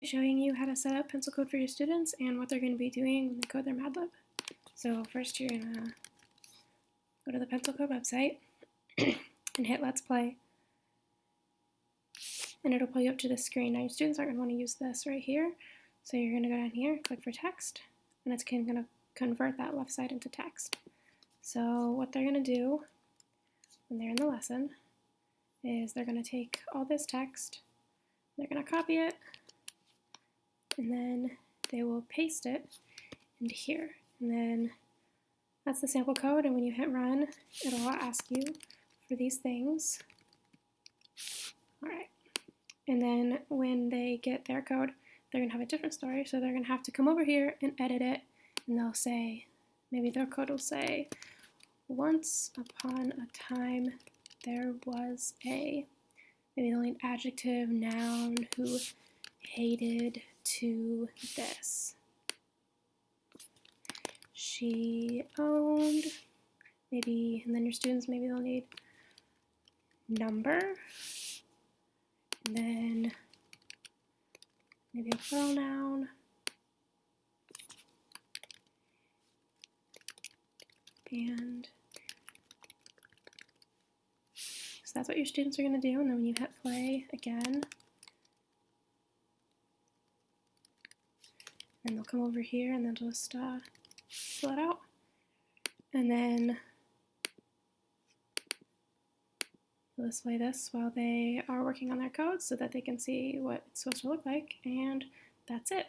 Showing you how to set up pencil code for your students and what they're going to be doing when they code their MadLib. So first you're going to go to the pencil code website and hit Let's Play. And it'll pull you up to this screen. Now your students aren't going to want to use this right here. So you're going to go down here, click for text, and it's going to convert that left side into text. So what they're going to do when they're in the lesson is they're going to take all this text, they're going to copy it, and then they will paste it into here. And then that's the sample code, and when you hit run, it'll ask you for these things. Alright. And then when they get their code, they're going to have a different story, so they're going to have to come over here and edit it, and they'll say, maybe their code will say, once upon a time there was a, maybe they'll need adjective, noun, who hated to this. She owned, maybe, and then your students, maybe they'll need number, and then maybe a pronoun, and so that's what your students are going to do. And then when you hit play again, and they'll come over here and they'll just fill it out. And then they'll display this while they are working on their code so that they can see what it's supposed to look like. And that's it.